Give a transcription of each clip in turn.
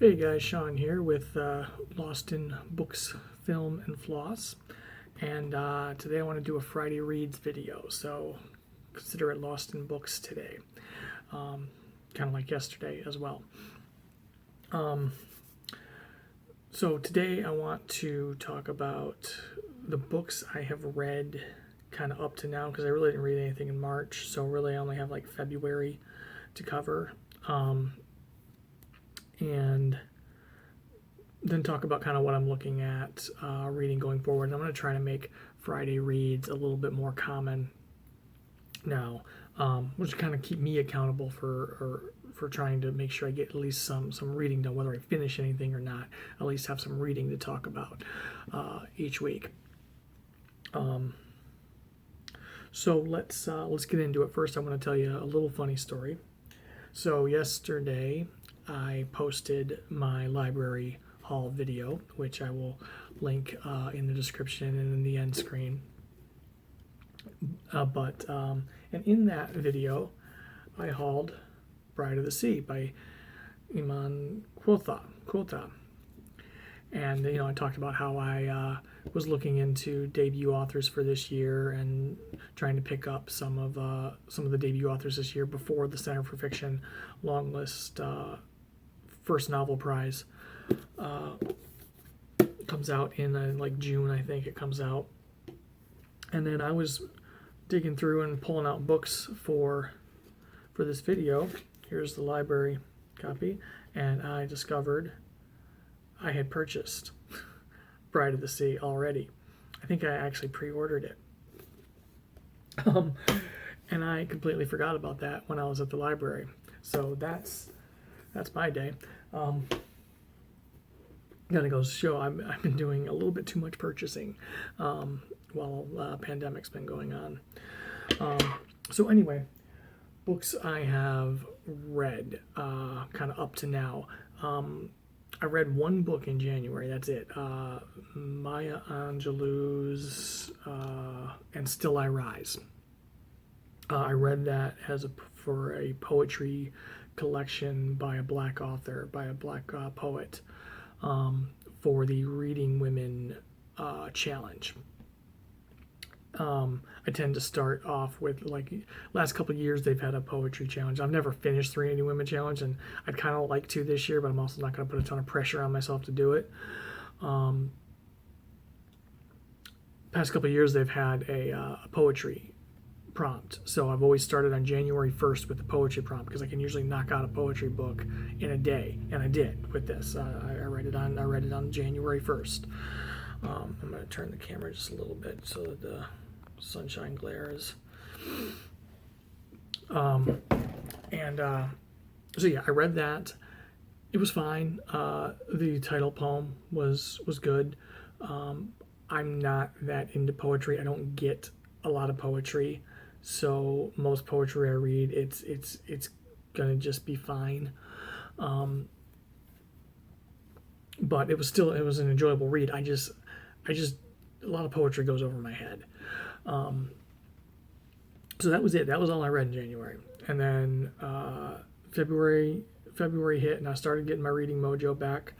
Hey guys, Sean here with Lost in Books, Film, and Floss. And today I want to do a Friday Reads video, so consider it Lost in Books today. Kind of like yesterday as well. So today I want to talk about the books I have read kind of up to now, because I really didn't read anything in March, so really I only have like February to cover. And then talk about kind of what I'm looking at reading going forward. And I'm going to try to make Friday Reads a little bit more common now, which kind of keep me accountable for trying to make sure I get at least some reading done, whether I finish anything or not. At least have some reading to talk about each week. So let's get into it. First, I want to tell you a little funny story. So yesterday I posted my library haul video, which I will link in the description and in the end screen. And in that video, I hauled Bride of the Sea by Iman Quotha. And I talked about how I was looking into debut authors for this year and trying to pick up some of the debut authors this year before the Center for Fiction long list first novel prize comes out in like June, I think it comes out. And then I was digging through and pulling out books for this video. Here's the library copy, and I discovered I had purchased Bride of the Sea already. I think I actually pre-ordered it. And I completely forgot about that when I was at the library. So that's my day. Gotta go show I've been doing a little bit too much purchasing while pandemic's been going on. So anyway, books I have read kind of up to now. I read one book in January. That's it. Maya Angelou's And Still I Rise. I read that for a poetry collection by a black author, by a black poet, for the Reading Women challenge. I tend to start off with, like, last couple of years they've had a poetry challenge. I've never finished the Reading Women challenge, and I'd kind of like to this year, but I'm also not going to put a ton of pressure on myself to do it. Past couple of years they've had a poetry prompt, so I've always started on January 1st with the poetry prompt, because I can usually knock out a poetry book in a day, and I did with this. I read it on January 1st. I'm going to turn the camera just a little bit so that the sunshine glares. So yeah, I read that. It was fine. The title poem was good. I'm not that into poetry. I don't get a lot of poetry, so most poetry I read, it's gonna just be fine. But it was an enjoyable read. I just a lot of poetry goes over my head. So that was it. That was all I read in January. And then February hit, and I started getting my reading mojo back.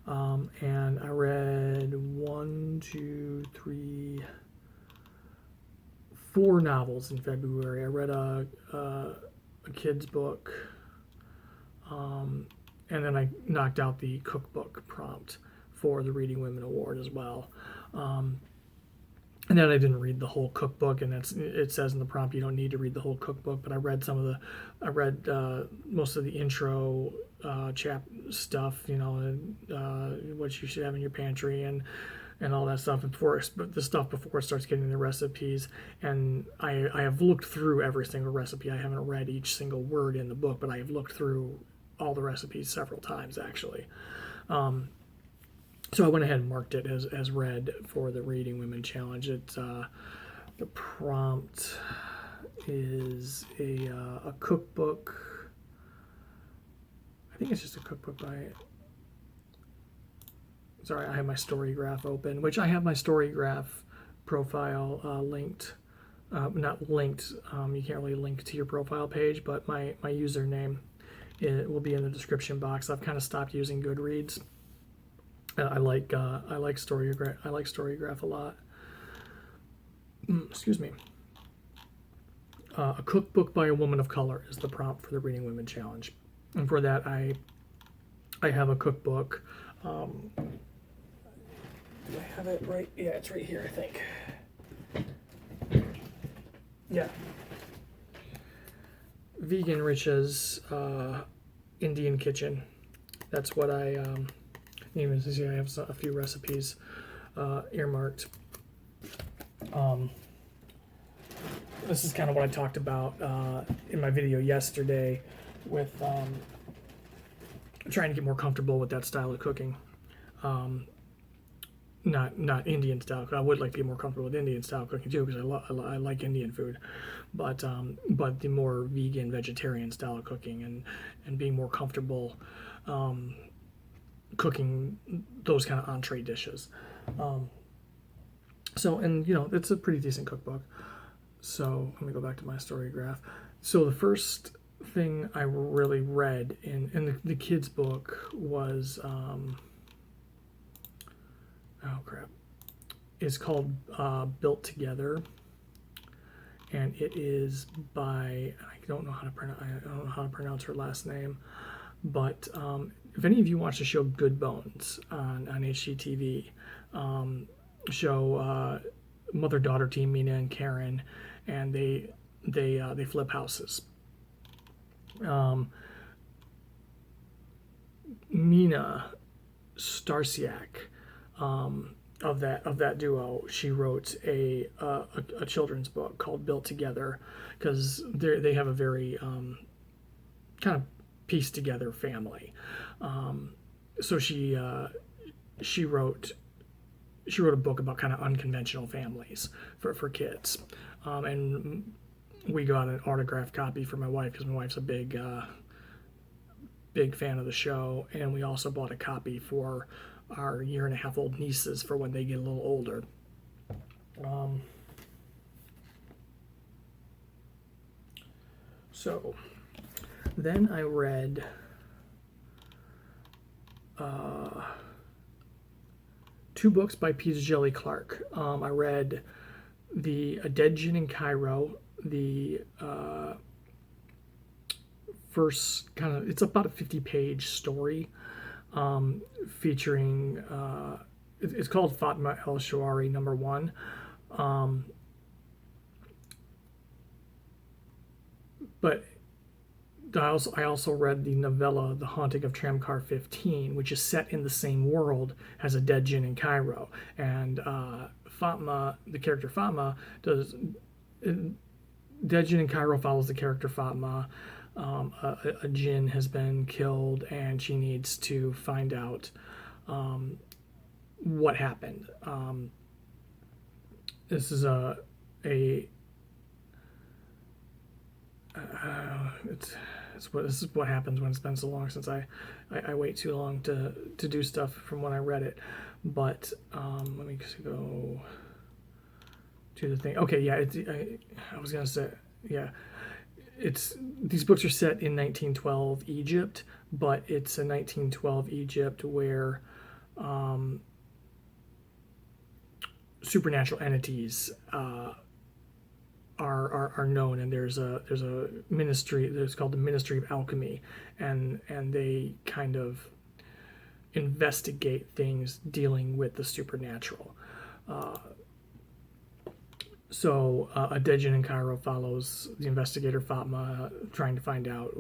And I read 4 novels in February. I read a kid's book, and then I knocked out the cookbook prompt for the Reading Women Award as well. And then I didn't read the whole cookbook, and it says in the prompt you don't need to read the whole cookbook, but I read most of the intro chap stuff, what you should have in your pantry and all that stuff, but the stuff before it starts getting the recipes. And I have looked through every single recipe. I haven't read each single word in the book, but I have looked through all the recipes several times, actually. So I went ahead and marked it as read for the Reading Women Challenge. It's the prompt is a cookbook. I think it's just a cookbook by. Sorry, I have my Storygraph open, which I have my Storygraph profile linked. Not linked. You can't really link to your profile page, but my username It will be in the description box. I've kind of stopped using Goodreads. I like Storygraph. I like Storygraph a lot. Excuse me. A cookbook by a woman of color is the prompt for the Reading Women Challenge, and for that I have a cookbook. Do I have it right? Yeah, it's right here, I think. Yeah. Vegan Riches Indian Kitchen. That's what I even see. I have a few recipes earmarked. This is kind of what I talked about in my video yesterday with trying to get more comfortable with that style of cooking. Not Indian style. I would like to get more comfortable with Indian style cooking too, because I like Indian food, but the more vegan, vegetarian style of cooking and being more comfortable cooking those kind of entree dishes. So, and it's a pretty decent cookbook. So let me go back to my Storygraph. So the first thing I really read in the kids' book was it's called Built Together, and it is by, I don't know how to pronounce her last name, but if any of you watch the show Good Bones on HGTV, show mother-daughter team, Mina and Karen, and they flip houses. Mina Starsiak, of that duo, she wrote a children's book called Built Together, because they have a very kind of pieced together family. So she wrote a book about kind of unconventional families for kids, and we got an autographed copy for my wife, because my wife's a big fan of the show, and we also bought a copy for our 1.5-year-old nieces for when they get a little older. So then I read two books by Peter Jelly Clark. I read A Dead Gin in Cairo, the first kind of, it's about a 50-page story featuring, it's called Fatma El Shawari #1. But I also read the novella The Haunting of Tramcar 15, which is set in the same world as A Dead Gin in Cairo. And Fatma, the character Fatma, Dead Gin in Cairo follows the character Fatma. A djinn has been killed, and she needs to find out what happened. This is this is what happens when it's been so long since I wait too long to do stuff from when I read it. But let me just go to the thing. Okay, yeah, I was gonna say, yeah. These books are set in 1912 Egypt, but it's a 1912 Egypt where supernatural entities are known, and there's a ministry that's called the Ministry of Alchemy, and they kind of investigate things dealing with the supernatural. So A Dead Gin in Cairo follows the investigator Fatma trying to find out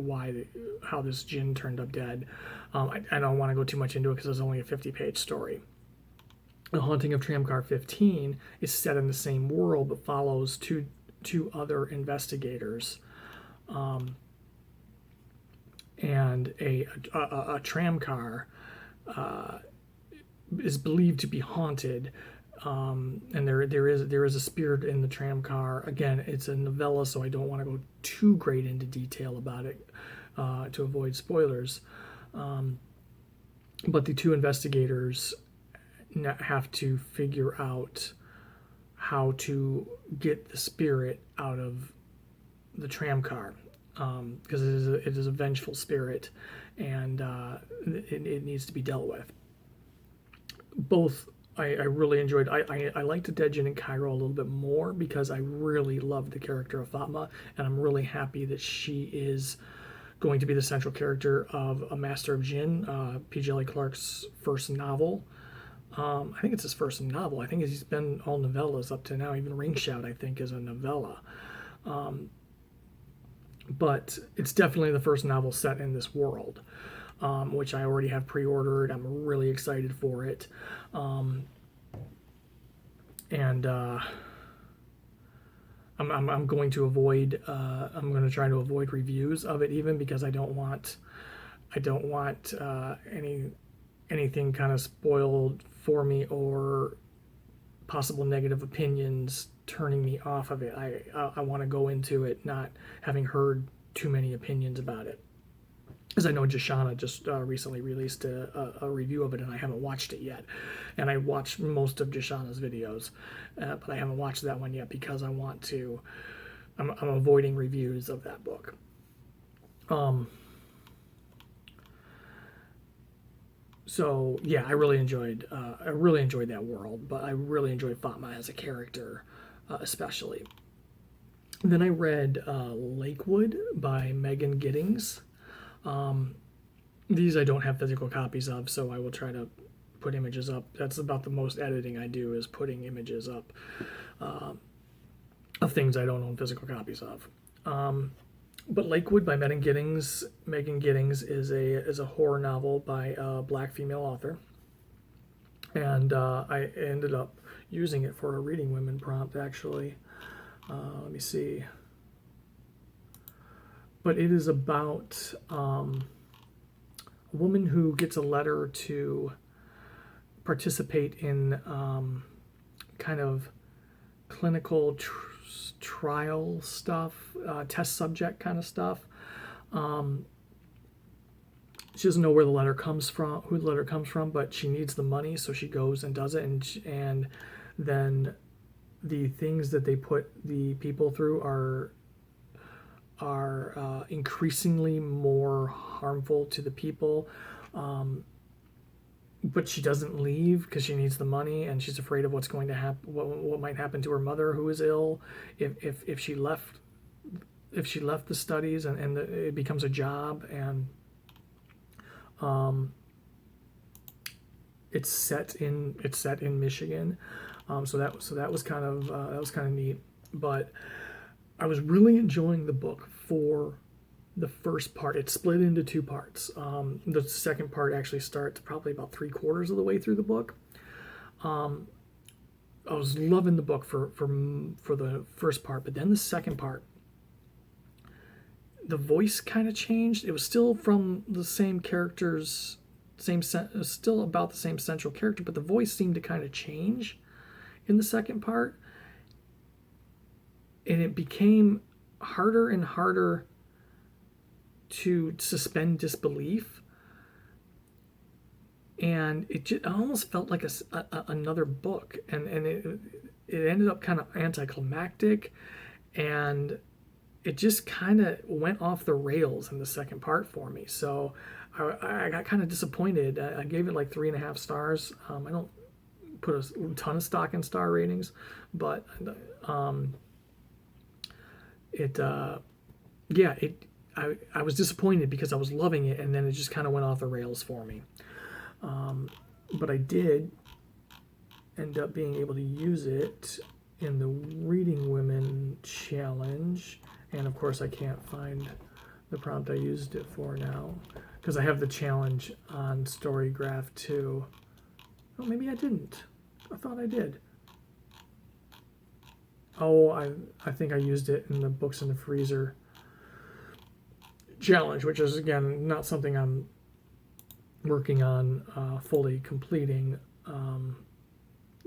how this djinn turned up dead. I don't want to go too much into it because it's only a 50-page story. The Haunting of Tramcar 15 is set in the same world, but follows two other investigators, and a tramcar is believed to be haunted. And there is a spirit in the tramcar. Again, it's a novella, so I don't want to go too great into detail about it to avoid spoilers. But the two investigators have to figure out how to get the spirit out of the tramcar. because it is a vengeful spirit, and it needs to be dealt with. Both I really enjoyed. I liked Dejin and Cairo a little bit more because I really loved the character of Fatma, and I'm really happy that she is going to be the central character of A Master of Jinn, P. Djeli Clark's first novel. I think it's his first novel. I think he's been all novellas up to now. Even Ring Shout, I think, is a novella. But it's definitely the first novel set in this world, which I already have pre-ordered. I'm really excited for it. And I'm going to avoid. I'm going to try to avoid reviews of it, even because I don't want anything kind of spoiled for me, or possible negative opinions turning me off of it. I want to go into it not having heard too many opinions about it. As I know Jashana just recently released a review of it, and I haven't watched it yet. And I watched most of Jashana's videos, but I haven't watched that one yet because I want to. I'm avoiding reviews of that book. So yeah, I really enjoyed that world, but I really enjoyed Fatma as a character, especially. And then I read Lakewood by Megan Giddings. These I don't have physical copies of, so I will try to put images up. That's about the most editing I do, is putting images up of things I don't own physical copies of. But Lakewood by Megan Giddings is a horror novel by a black female author, and I ended up using it for a Reading Women prompt, actually. Let me see. But it is about a woman who gets a letter to participate in kind of clinical trial stuff, test subject kind of stuff. She doesn't know where the letter comes from, who the letter comes from, but she needs the money, so she goes and does it, and then the things that they put the people through are increasingly more harmful to the people. But she doesn't leave because she needs the money, and she's afraid of what's going to happen, what might happen to her mother, who is ill, if she left the studies, and it becomes a job, and it's set in Michigan, so that was kind of neat. But I was really enjoying the book for the first part. It's split into two parts. The second part actually starts probably about 3/4 of the way through the book. I was loving the book for the first part, but then the second part, the voice kind of changed. It was still from the same characters, still about the same central character, but the voice seemed to kind of change in the second part, and it became harder and harder to suspend disbelief, and it almost felt like another book, and it ended up kind of anticlimactic, and it just kind of went off the rails in the second part for me. So I got kind of disappointed. I gave it like 3.5 stars. I don't put a ton of stock in star ratings, but I was disappointed because I was loving it, and then it just kind of went off the rails for me. But I did end up being able to use it in the Reading Women challenge, and of course I can't find the prompt I used it for now because I have the challenge on Storygraph too. Oh, maybe I didn't. I thought I did. Oh, I think I used it in the Books in the Freezer challenge, which is, again, not something I'm working on fully completing.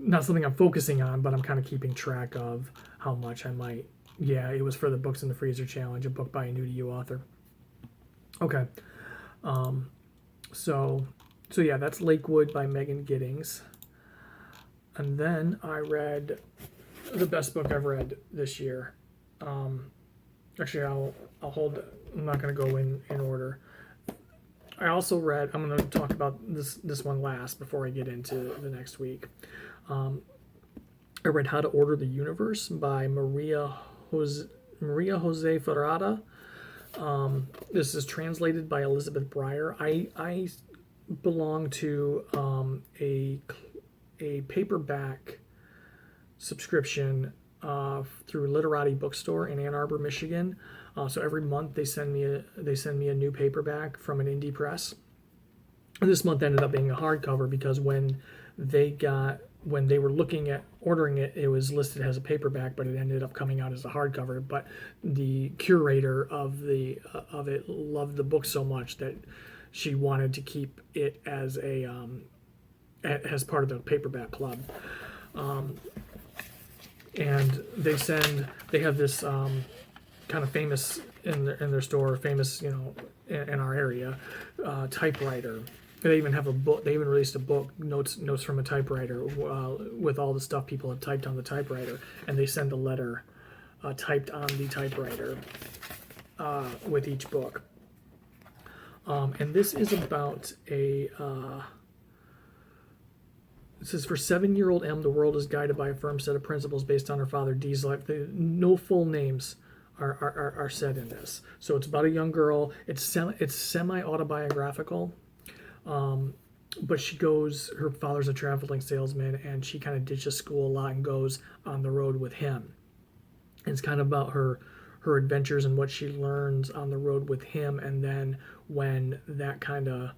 Not something I'm focusing on, but I'm kind of keeping track of how much I might. Yeah, it was for the Books in the Freezer challenge, a book by a new-to-you author. Okay. So yeah, that's Lakewood by Megan Giddings. And then I read the best book I've read this year. Actually, I'll hold I'm not going to go in order. I also read, I'm going to talk about this one last before I get into the next week. I read How to Order the Universe by Maria Jose Ferrada. This is translated by Elizabeth Breyer. I belong to a paperback subscription through Literati Bookstore in Ann Arbor, Michigan. So every month they send me a new paperback from an indie press. And this month ended up being a hardcover because when they were looking at ordering it, it was listed as a paperback, but it ended up coming out as a hardcover. But the curator of it loved the book so much that she wanted to keep it as as part of the paperback club. And they have this kind of famous in their store, famous, in our area, Typewriter. They even have a book. They even released a book, notes from a typewriter, with all the stuff people have typed on the typewriter, and they send a letter typed on the typewriter with each book. And this is about This is for 7-year-old M. The world is guided by a firm set of principles based on her father Dee's life. No full names are said in this. So it's about a young girl. It's semi-autobiographical. But her father's a traveling salesman, and she kind of ditches school a lot and goes on the road with him. And it's kind of about her adventures and what she learns on the road with him, and then when that kind of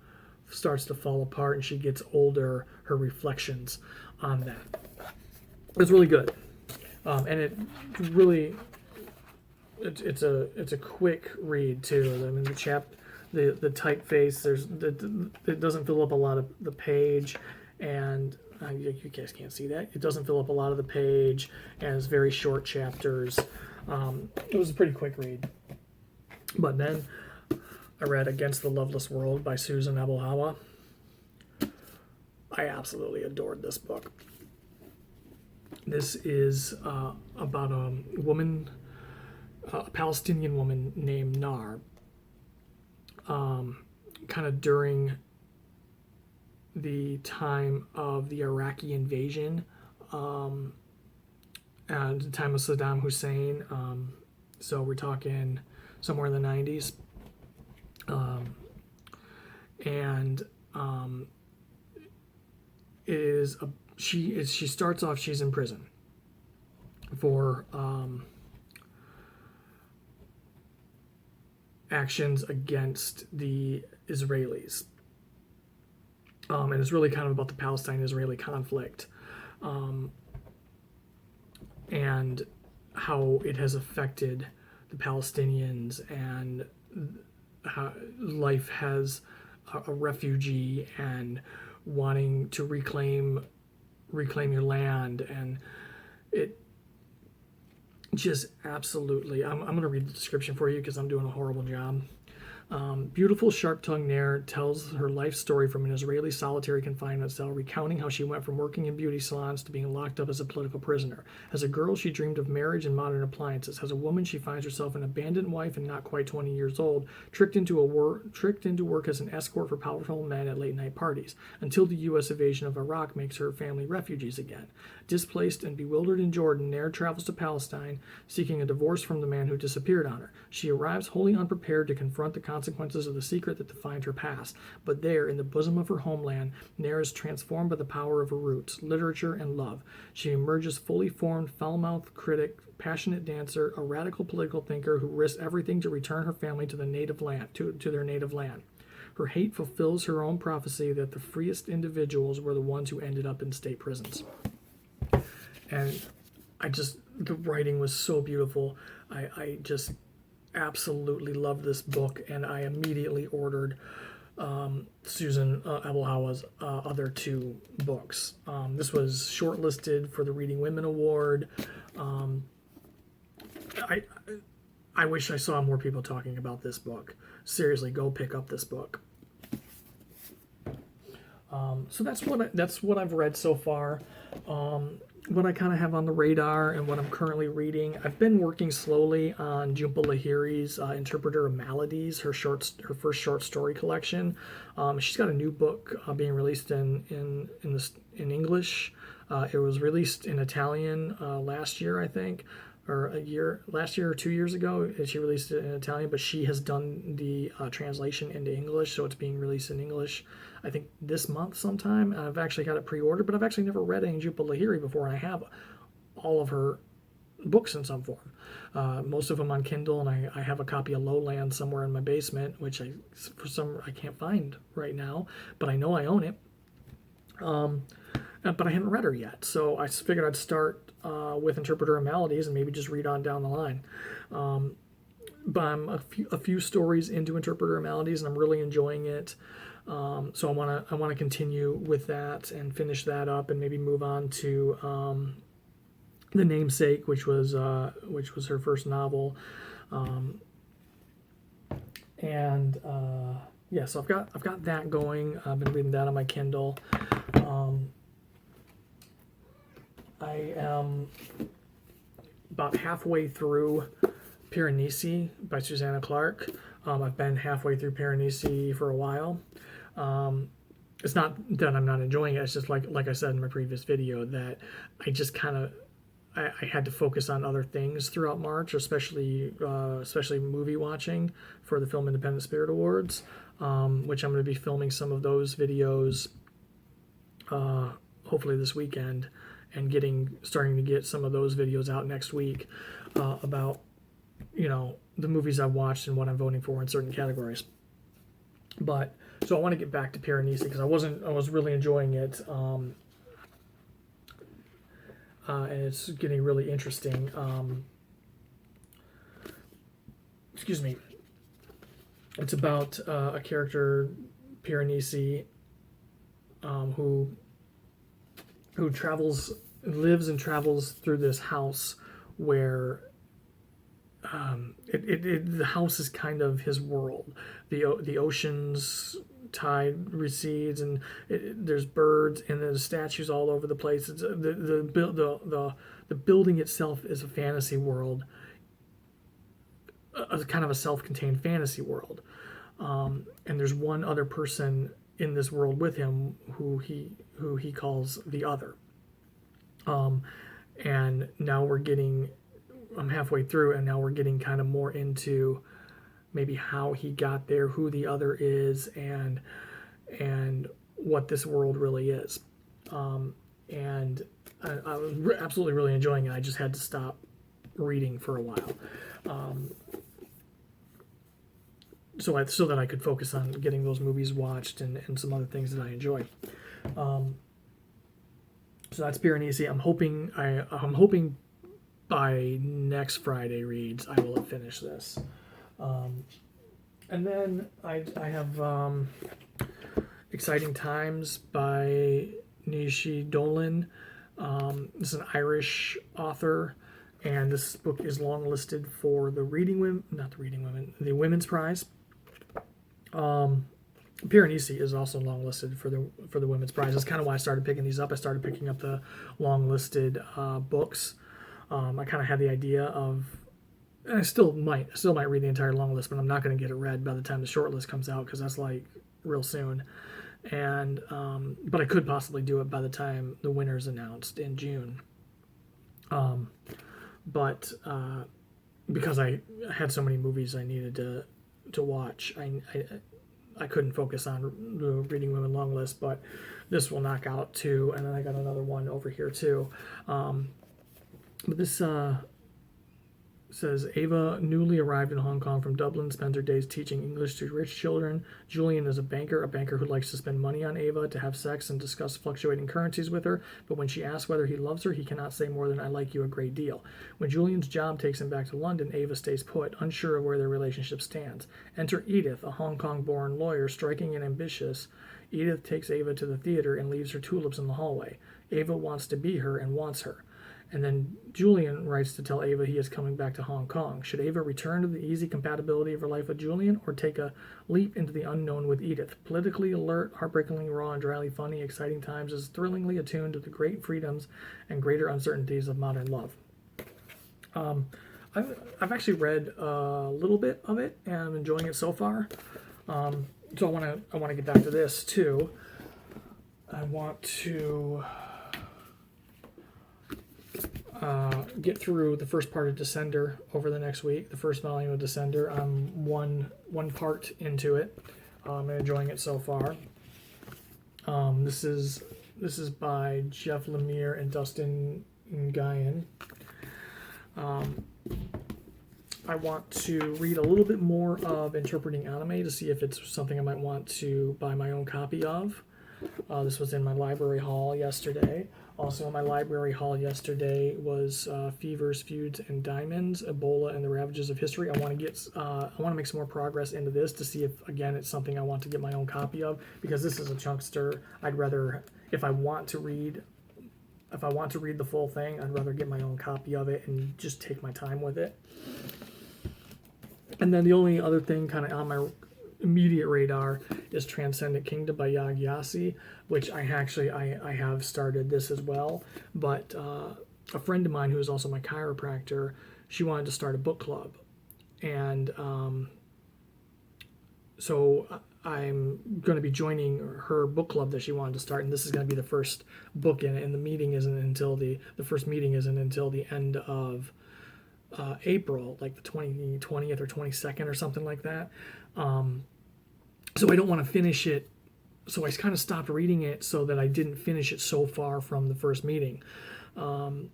starts to fall apart and she gets older, her reflections on that. It's really good. And it really, it's a quick read too. I mean, the typeface, it doesn't fill up a lot of the page, and you guys can't see that. It doesn't fill up a lot of the page, and it's very short chapters. It was a pretty quick read. But then I read Against the Loveless World by Susan Abelhawa. I absolutely adored this book. This is about a woman, a Palestinian woman named Nar. Kind of during the time of the Iraqi invasion, and the time of Saddam Hussein. So we're talking somewhere in the 90s. She starts off, she's in prison for actions against the Israelis. And it's really kind of about the Palestine-Israeli conflict, and how it has affected the Palestinians, and how life has a refugee and wanting to reclaim your land, and it just absolutely, I'm going to read the description for you because I'm doing a horrible job. Beautiful, sharp-tongued Nair tells her life story from an Israeli solitary confinement cell, recounting how she went from working in beauty salons to being locked up as a political prisoner. As a girl, she dreamed of marriage and modern appliances. As a woman, she finds herself an abandoned wife and not quite 20 years old, tricked into work as an escort for powerful men at late-night parties, until the U.S. invasion of Iraq makes her family refugees again. Displaced and bewildered in Jordan, Nair travels to Palestine, seeking a divorce from the man who disappeared on her. She arrives wholly unprepared to confront the consequences of the secret that defined her past. But there, in the bosom of her homeland, Nair is transformed by the power of her roots, literature, and love. She emerges fully formed, foul-mouthed critic, passionate dancer, a radical political thinker who risks everything to return her family to their native land. Her hate fulfills her own prophecy that the freest individuals were the ones who ended up in state prisons. And the writing was so beautiful. I just absolutely loved this book, and I immediately ordered Susan Abelhawa's other two books. This was shortlisted for the Reading Women Award. I wish I saw more people talking about this book. Seriously, go pick up this book. So that's what I've read so far. what I kind of have on the radar and what I'm currently reading. I've been working slowly on Jhumpa Lahiri's Interpreter of Maladies, her first short story collection. She's got a new book being released in English. It was released in Italian last year, I think, or last year or 2 years ago. She released it in Italian, but she has done the translation into English, so it's being released in English, I think, this month sometime. I've actually got it pre-ordered, but I've actually never read any Jhumpa Lahiri before, and I have all of her books in some form. Most of them on Kindle, and I have a copy of Lowland somewhere in my basement, which I can't find right now, but I know I own it. But I hadn't read her yet, so I figured I'd start with Interpreter of Maladies and maybe just read on down the line. But I'm a few stories into Interpreter of Maladies, and I'm really enjoying it. So I want to continue with that and finish that up, and maybe move on to The Namesake, which was her first novel. Yeah, so I've got that going. I've been reading that on my Kindle. I am about halfway through Piranesi by Susanna Clark. I've been halfway through Piranesi for a while. It's not that I'm not enjoying it. It's just like I said in my previous video, that I just kind of I had to focus on other things throughout March, especially movie watching for the Film Independent Spirit Awards, which I'm going to be filming some of those videos hopefully this weekend, and starting to get some of those videos out next week about the movies I've watched and what I'm voting for in certain categories. But so I want to get back to Piranesi because I was really enjoying it, and it's getting really interesting. Excuse me. It's about a character, Piranesi, who lives and travels through this house where the house is kind of his world. The ocean's tide recedes, and there's birds, and there's statues all over the place. It's, the building itself is a fantasy world, a kind of a self-contained fantasy world. And there's one other person in this world with him who he calls the other. And now I'm halfway through, and now we're getting kind of more into maybe how he got there, who the other is, and what this world really is. And I was absolutely really enjoying it. I just had to stop reading for a while. So that I could focus on getting those movies watched and some other things that I enjoy. So that's Piranesi. I'm hoping by next Friday reads I will have finished this. And then I have Exciting Times by Nishi Dolan. This is an Irish author, and this book is long listed for the Women's Prize. Piranesi is also long listed for the Women's Prize. That's kind of why I started picking these up. I started picking up the long listed books. I kind of had the idea of, and I still might read the entire long list, but I'm not going to get it read by the time the short list comes out, because that's like real soon. And but I could possibly do it by the time the winner's announced in June. But because I had so many movies I needed to watch, I couldn't focus on the Reading Women long list, but this will knock out 2, and then I got another one over here too. But this says, Ava, newly arrived in Hong Kong from Dublin, spends her days teaching English to rich children. Julian is a banker who likes to spend money on Ava, to have sex and discuss fluctuating currencies with her, but when she asks whether he loves her, he cannot say more than, "I like you a great deal." When Julian's job takes him back to London, Ava stays put, unsure of where their relationship stands. Enter Edith, a Hong Kong-born lawyer, striking and ambitious. Edith takes Ava to the theater and leaves her tulips in the hallway. Ava wants to be her and wants her. And then Julian writes to tell Ava he is coming back to Hong Kong. Should Ava return to the easy compatibility of her life with Julian, or take a leap into the unknown with Edith? Politically alert, heartbreakingly raw, and dryly funny, exciting times is thrillingly attuned to the great freedoms and greater uncertainties of modern love. I've actually read a little bit of it, and I'm enjoying it so far. So I want to get back to this too. I want to get through the first part of Descender over the next week. The first volume of Descender. I'm one part into it. I'm enjoying it so far. This is by Jeff Lemire and Dustin Nguyen. I want to read a little bit more of Interpreting Anime to see if it's something I might want to buy my own copy of. This was in my library haul yesterday. Also in my library haul yesterday was Fevers, Feuds, and Diamonds, Ebola, and the Ravages of History. I want to make some more progress into this to see if, again, it's something I want to get my own copy of, because this is a chunkster. I'd rather, if I want to read the full thing, I'd rather get my own copy of it and just take my time with it. And then the only other thing kind of on my immediate radar is Transcendent Kingdom by Yag Yassi, which I have started this as well. But a friend of mine who is also my chiropractor, she wanted to start a book club. And so I'm going to be joining her book club that she wanted to start, and this is going to be the first book in it. And the meeting isn't until the first meeting isn't until the end of April, like the 20th or 22nd or something like that. So I don't want to finish it. So I kind of stopped reading it so that I didn't finish it so far from the first meeting. But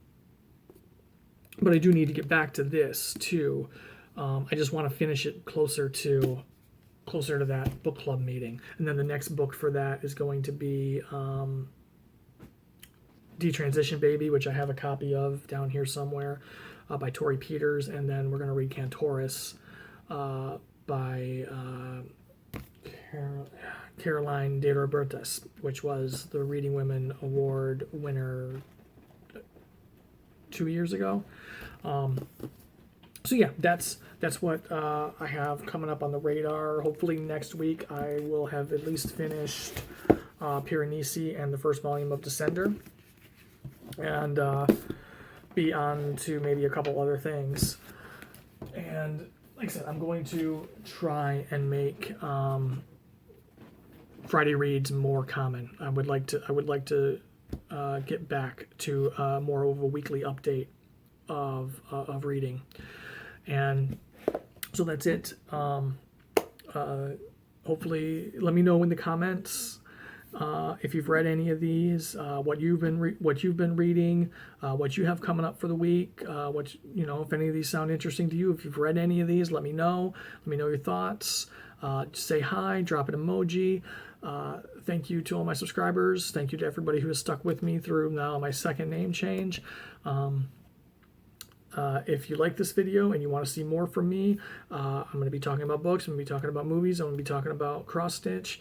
I do need to get back to this too. I just want to finish it closer to that book club meeting. And then the next book for that is going to be Detransition Baby, which I have a copy of down here somewhere, by Tori Peters. And then we're going to read Cantoris by Caroline de Robertas, which was the Reading Women Award winner 2 years ago. So yeah, that's what I have coming up on the radar. Hopefully next week I will have at least finished Piranesi and the first volume of Descender, and be on to maybe a couple other things. And like I said, I'm going to try and make Friday reads more common. I would like to get back to more of a weekly update of reading. And so that's it. Hopefully, let me know in the comments if you've read any of these, what you've been reading, what you have coming up for the week, if any of these sound interesting to you. If you've read any of these, let me know. Let me know your thoughts. Say hi, drop an emoji. Thank you to all my subscribers. Thank you to everybody who has stuck with me through now my second name change. If you like this video and you want to see more from me, I'm going to be talking about books, I'm going to be talking about movies, I'm going to be talking about cross-stitch.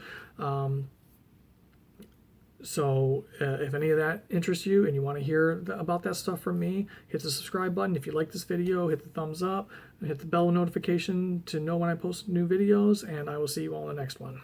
So if any of that interests you and you want to hear about that stuff from me, hit the subscribe button. If you like this video, hit the thumbs up, and hit the bell notification to know when I post new videos, and I will see you all in the next one.